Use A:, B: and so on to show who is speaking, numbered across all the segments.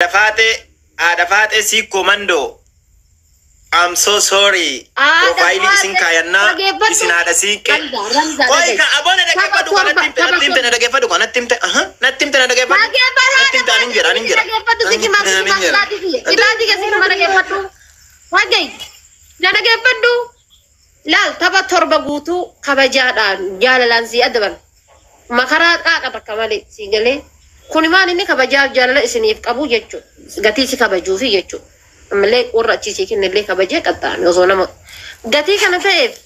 A: Adafate si komando. I'm so sorry. Profile isin kayanna isin ada sike. Koi ka abona da kepa du kana timte na da kepa du kana timte na timte na da kepa. Na timte anin jira.
B: Idadi ke sik mara kepa tu. Wagai. Na da kepa du. Lal taba torba gutu kabajadan jalalan si adaban. Makarat ka kamali sigale. Kunimaan inni kabajaa jaalala isiniif qabu jechuudha. Gatii si kabajuu fi jechuudha. Ammallee warra achiisii kennillee kabajee qaxxaame osoo nama. Gatii kana ta'eef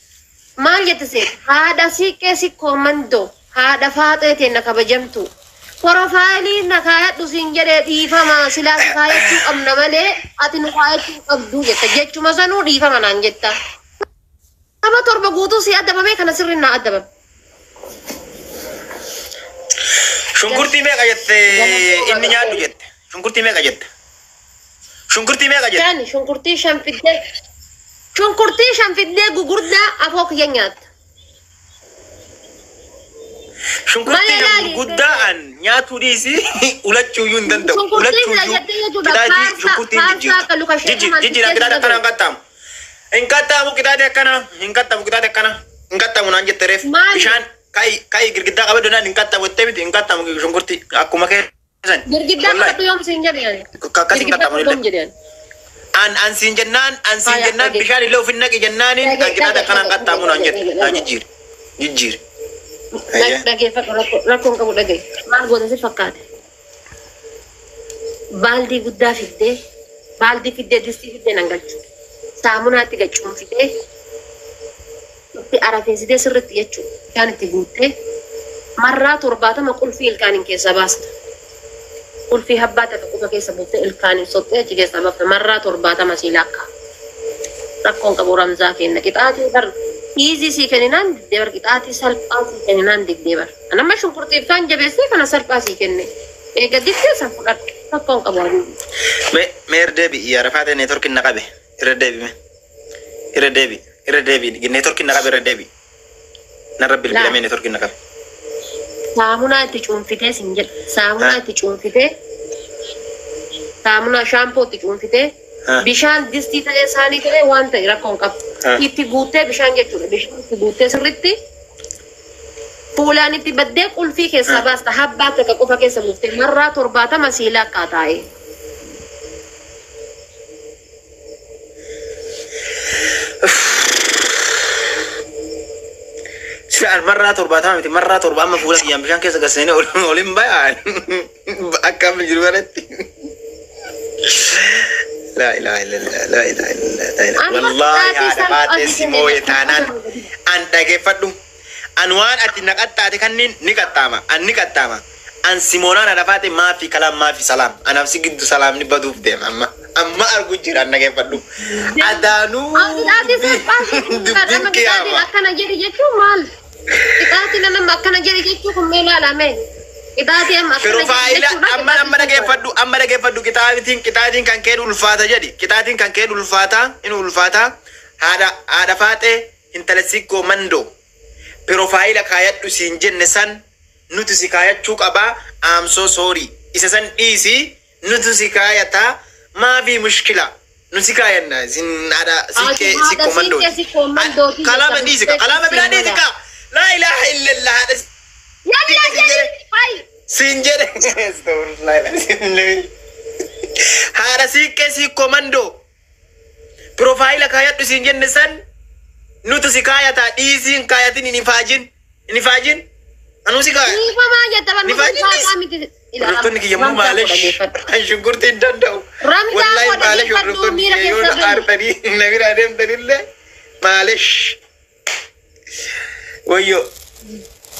B: maal jettise haadha siiqqee si koomandoo haadha faaxeetiin na kabajamtu. Porofaayilii na kaayadhu siin jedhee dhiifama silaa si kaayachuu qabna malee ati nu kaayachuu qabdu jetta. Jechuma sanuu dhiifama naan jetta. Nama torba guutuu si addabamee kana sirriin na addabame.
A: Shunkurtii meeqa jette inni nyaadhu jette. Shunkurtii meeqa jette. Shunkurtii meeqa jette.
B: Yaani shunkurtii shan fiddee gugurdaa afoo kiyya nyaatta.
A: Shunkurtii shan gurguddaan nyaatuu dhiisi ulachuu iyyuu hin danda'u.
B: Shunkurtii lajattee jechuudha.
A: Jijjiiraan kitaaba akkana hin qaxxaamu. Hin qaxxaamu kitaaba akkana. Hin qaxxaamu naan jette reef. Bishaan kai girgiddaa qabee donaan hin qaxxaamu jettee miti hin qaxxaamu shunkurtii akkuma keessan.
B: Girgiddaa qabatu yoom siin jedhan.
A: Akkas hin qaxxaamu illee. An siin jennaan bishaan illee ofin naqi jennaaniin kan kitaaba akkana hin qaxxaamu naan jette. Naa jijjiiri.
B: Dhaggeeffadhu rakkoon qabu dhagaye. Maal goota si fakkaate? Baaldii guddaa fiddee distii fiddee nan galchu. Saamunaatti gachuun fidee itti arafeessitee sirriitti jechuudha. Bishaan itti guuttee marraa 70 qulfii ilkaaniin keessa baasta. Qulfii habbaa takka quba keessa buuftee ilkaaniin sottee achi keessa baafta marraa 70 sii lakkaa. Rakkoon qabu ramzaa kenna qixaatii bar iizii sii kenninaan diddee bar qixaatii salphaa sii kenninaan diddee bar. Anamma shunkurtiif kan jabeessee kana salphaa sii kenne. Eega diddee san fudhadhu rakkoon qabu aduu.
A: Meer deebi'i Arafaatee neetworkiin na qabe irra deebi'i neetworkiin na qabe irra deebi'i. Narra bilbilamee neetworkiin na qabe.
B: Saamunaa itti cuunfitee sin jedha. Saamunaa shaampoo itti cuunfitee bishaan distii ta'ee saanii ta'ee waan ta'e rakkoon qabu. Itti guuttee bishaan jechuudha. Bishaan itti guuttee sirriitti fuulaan itti baddee qulfii keessaa baasta. Habbaa takka qofa keessa buuftee marraa 70 siilaa akka taa'e.
A: Silaan marraa 70 miti marraa 7 amma fuula kiyyaan bishaan keessa gasseenee olin bayaan akka amma jiru kanatti. La ilaha illallah. Wallahi haadha baatee si moo'ee taanaan an dhageeffadhu. An waan ati naqattaate kanniin ni qaxxaama. An Simoonaan haadha baatee maafi kalaam maafi salaam. Anaaf si giddu salaamni baduuf deema amma argu jira an dhageeffadhu. Adaanuu dubbiin qiyaama.
B: Akkana jedhi jechuun maal? Qixaatii nama akkana jedhi jechuun kun mee ilaalame? Qixaatii amma akkana
A: Profaayila amma dhageeffadhu qixaatiin kan kee ulfaata jedhi. Qixaatiin kan kee ulfaata haadha faatee intala sikkoo mandoo. Profaayila kaayadhu siin jenne san nuti si kaayachuu qabaa. I'm so sorry. Isa san dhiisi nuti si kaayataa maafi mushkila. Nuti kaayanna sin haadha sikkoo mandoo. Kalaama dhiisi kalaama biraa dhiisi ka. La ilaha illallah. Sinjere haadha siiqqee sikkoo mandoo profaayila kaayadhu siin jenne san nuti si kaayataa dhiisiin kaayatin hin ifaajin anuu si kaaya hordoftoonni kiyyammoo maalesh an shunkurtii hin danda'u wallahi maalesh hordoftoonni yoo na aartanii na biraa deemtanillee maalesh wayyo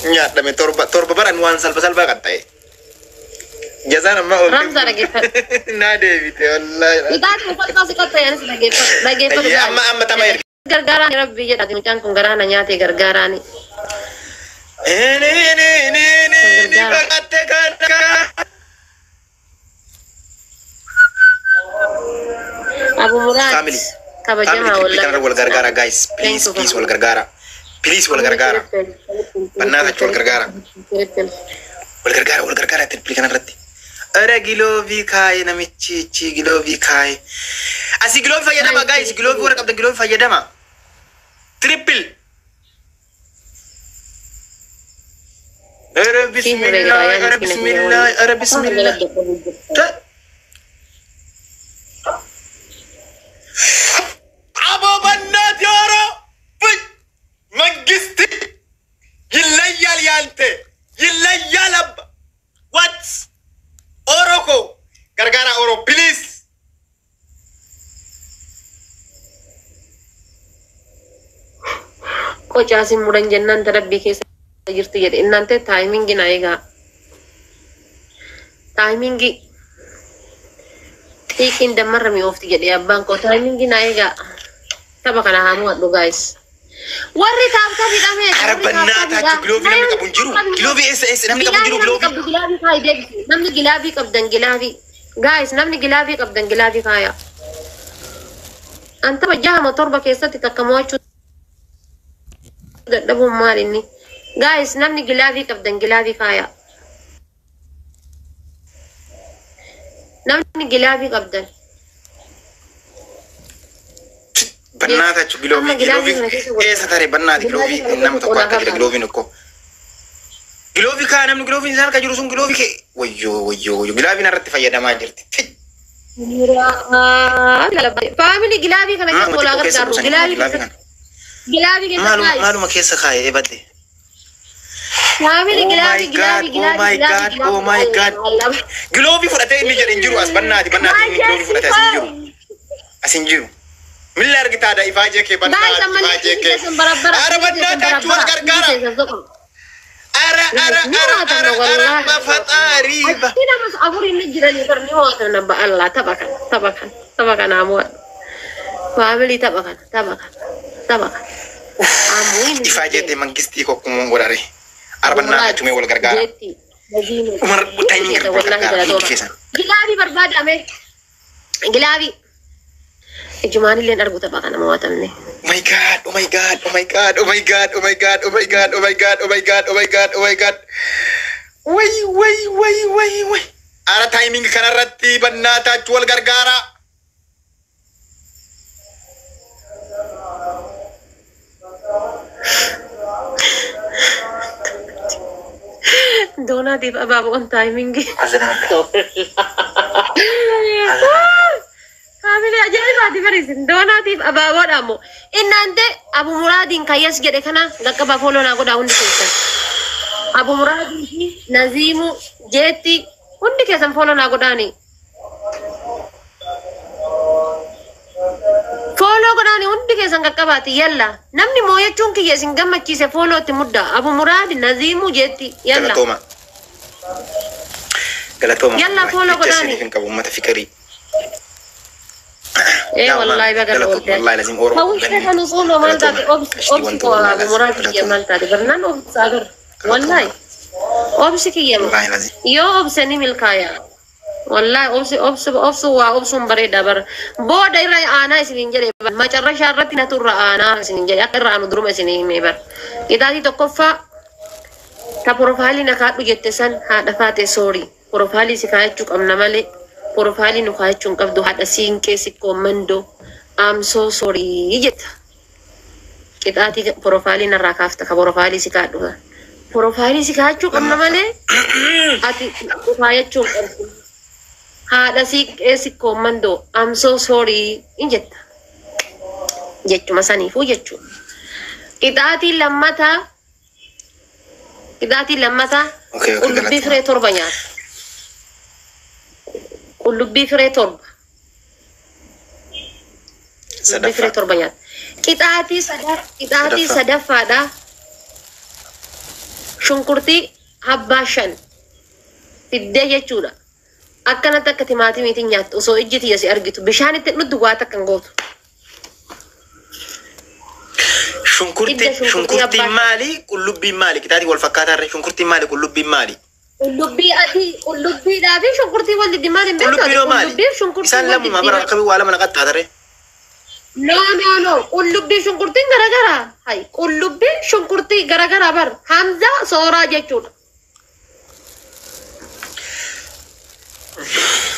A: nyaadhame torba baran waan salphaa qaxxaye. Jazaan amma ol.
B: Ramza dhageeffadhu.
A: Naa deebite wallahi.
B: Qixaatii salphaa si qaxxaye anis dhageeffadhu.
A: Amma tama erga.
B: Gargaaraan rabbii jedhati mucaan kun garaana nyaatee gargaaraani.
A: Baqatte kan.
B: Abu Muraad. Kabajamaa
A: wallahi. Wal gargaara guys. Please wal gargaara. Please wal gargaara. Bannaa wal gargaara. Wal gargaara triplii kanarratti. Ara giloovii kaaye namichi giloovii kaaye. Asi giloovii fayyadama guys, giloovii warra qabdan giloovii fayyadama. Triple. Ara bismillah. Abo bannat yoro. Magisti. Yilayal yante. Yilayal ab. What? Oroko. Gargara oro please.
B: Kocaasi mudan jennan tarabbii keessa jirti jedhe innante taayimingi na eegaa. Taayimingi xiiqiin dammarra mi'oofti jedhe abbaan koo taayimingi na eegaa. Tapha kana haa mo'adhu guys. Warri taabta hidhamee
A: Arbannaa taatu giloovii namni qabu hin jiru. Giloovii eessa namni qabu hin jiru giloovii.
B: Gilaavii kaayi deebisi. Namni gilaavii qabdan gilaavii. Guys namni gilaavii qabdan gilaavii kaaya. Anta bajjahama torba keessatti takka mo'achuu dadhabuun maal inni. Guys namni gilaavii qabdan gilaavii kaaya. Namni gilaavii qabdan.
A: Bannaata giloovii eessa tare bannaati giloovii nama tokko akka jira gilooviin tokko. Giloovii kaa namni gilooviin isaan harka jiru sun giloovii kee wayyoo gilaaviin irratti fayyadamaa jirti.
B: Faamili gilaavii kana keessa walaa gargaaru gilaavii keessa
A: maaluma keessa kaayee badde.
B: Faamili gilaavii
A: Oh my god. Giloovii fudhatee inni jedhe hin jiru as bannaati inni giloovii fudhatee as hin jiru. Milla argitaadha ifaajee kee bannaati ifaajee kee. Ara bannaata jechuun gargaara. Ara bafaxaarii ba.
B: Ina mas abur inni jiranii karni ho'atan nabba Allah tapha kana ammoo. Faamili tapha kana.
A: Ifaajee mangistii kokkumoon godhare. Ara bannaata jechuun wal gargaara. Umar taayimingi wal gargaara.
B: Gilaavii barbaadame. Gilaavii. Ijumaan illee argu tapha kana mo'atamne.
A: Oh my god. Way. Ara timing kanarratti bannaata jechuun wal gargaara.
B: Doonaatiif abaaboon taayimingi. Family ajaa'ibaati bariisin doonaatiif abaaboodha ammoo innante Abu Muraadiin kayyas jedhe kana gaqqaba fooloo naa godhaa hundi keessan. Abu Muraadii fi Naziimu jeetti hundi keessan fooloo naa godhaani. Fooloo godhaani hundi keessan gaqqabaati yalla namni moo'achuun kiyya isin gammachiise foolootti mudda Abu Muraadi Naziimu jeetti yalla.
A: Galatooma.
B: Yalla fooloo godhaani.
A: Kan qabu uummata fikirii.
B: والله بقى
A: والله لازم اورو
B: هو شيء نصول ومالتا بمراد يا مالتا برنان وبصادر والله اوبسكي
A: والله لازم
B: يو اوبسني ملكايا والله اوبس واوبس بريدا بر بود راي انا سنجري ما جرى شرتنا تر انا سنجري اقرا ان درم سني ميبر اذا دي تكفى تبروفايلي نكاد جتسن هذا فاتي سوري بروفايلي سكايتك امنا مالي Profile nu kaachun qabdu hada siinqee sikkoo mando I'm so sorry jetta qixaati profile narraa kaafta ka profile si kaadhu profile si kaachuu qabna malee ati faayachuun qabdu hada siinqee sikkoo mando I'm so sorry jetta jechuma saniifuu jechuun qixaati lammata ulbi firee torba nyaata. Ulubbi firee torba. Ulubbi firee torba nyaata. Qixaatii sadaffaadha. Shunkurtii habbaa 5 fiddee jechuudha. Akkanatti akka timaatimiitiin nyaattu osoo ijji tiyya si argitu bishaanitti dhudhu waa takkan gootu.
A: Shunkurtiin maali? Qullubbiin maali? Qixaatii wal fakkaataa shunkurtiin maali? Qullubbiin maali?
B: Qullubbii dhaabii shunkurtii wal diddimaan hin beektu.
A: Qullubbii isaan lamuma bara akkamii waa lama naqataa tare.
B: No. Qullubbii shunkurtiin garagaraa. Hai qullubbii shunkurtii garagaraa bar Hamza Sooraa jechuudha.
A: Haa.